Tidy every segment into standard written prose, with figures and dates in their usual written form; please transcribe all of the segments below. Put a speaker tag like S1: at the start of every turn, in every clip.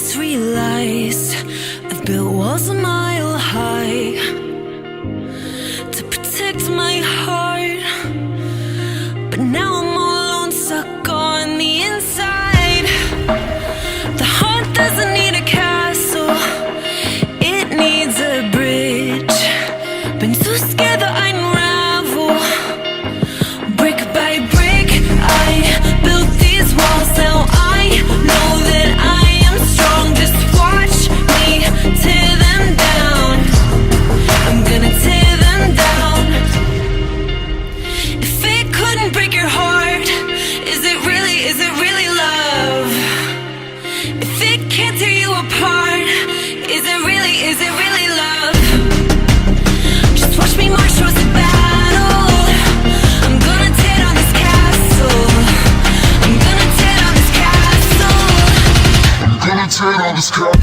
S1: just realized I've built walls a mile high to protect my heart, but now I'm all alone, stuck on the inside. The heart doesn't need a castle, it needs a bridge. Been too scared that I'd unravel. Brick by brick, I built these walls. Now I know that I am strong. Just watch me tear them down. I'm gonna tear them down. If it couldn't break your heart, is it really love? If it can't tear you apart, is it really love? Just watch me march towards the battle. I'm gonna tear down this castle. I'm gonna tear down this castle. I'm gonna tear down this castle.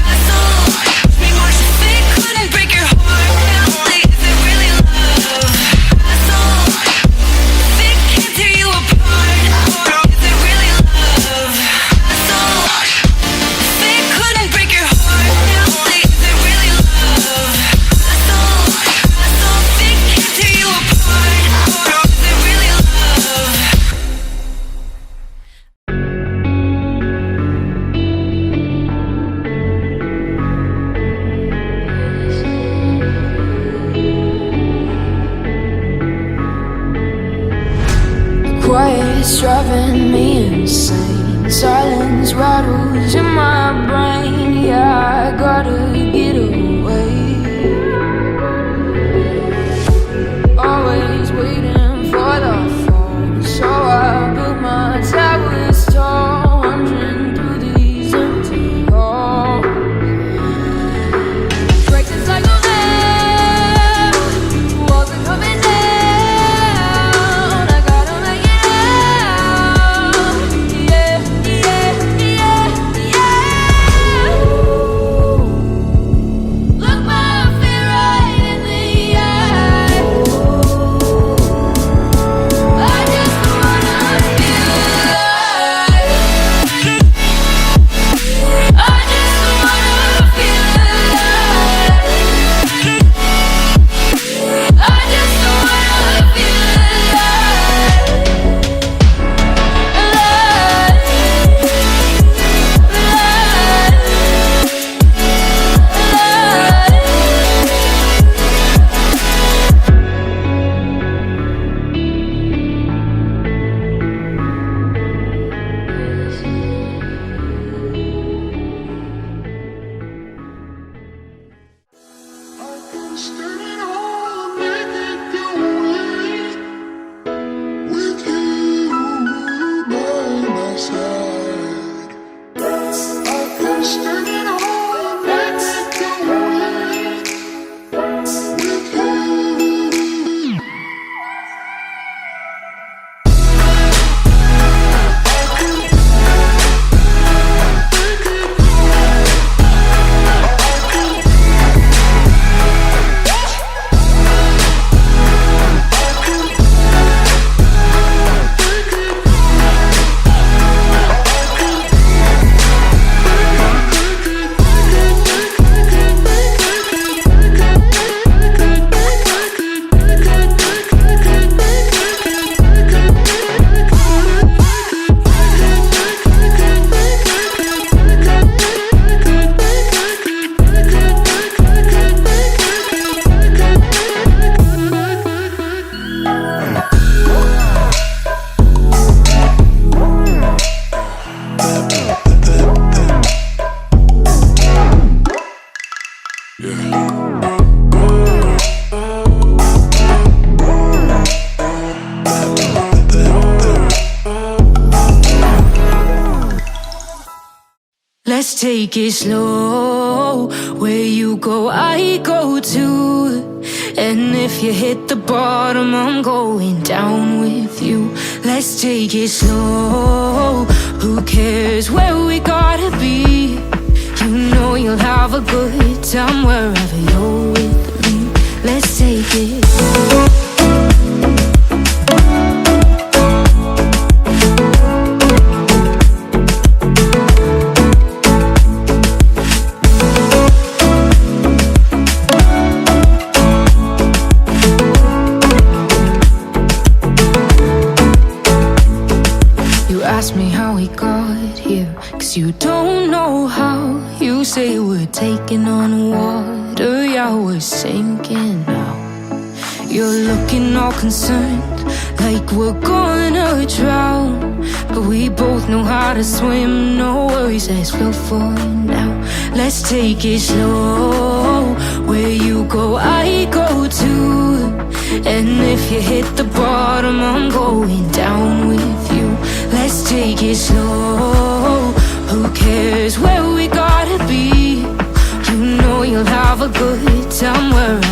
S1: Watch me march. If it couldn't break your heart, is it really love? Castle. If it can't tear you apart, is it really love? Castle. If it couldn't break your heart, is it really love? Castle. If it can't tear you apart, is it really love?
S2: Quiet's driving me insane. Silence rattles in my brain. Yeah, I gotta get away. Always waiting for the phone, so I built my towers tall, wandering through these empty halls. Breaks the cycle down, walls are coming down. I gotta make it out. Yeah, yeah, yeah, yeah. Look my fear right in the eye. I just wanna feel alive. I just wanna feel alive. I just wanna feel
S1: Let's take it slow. Where you go, I go too. And if you hit the bottom, I'm going down with you. Let's take it slow. Who cares where we gotta be? You know you'll have a good time wherever you're with me. Let's take it.
S2: 'cause you don't know how. You say we're taking on water, yeah, we're sinking now. You're looking all concerned, like we're gonna drown. But we both know how to swim, no worries, let's float for now. Let's take it slow, where you go, I go too. And if you hit the bottom, I'm going down with you. Let's take it slow, who cares where we gotta be? You know you'll have a good time wherever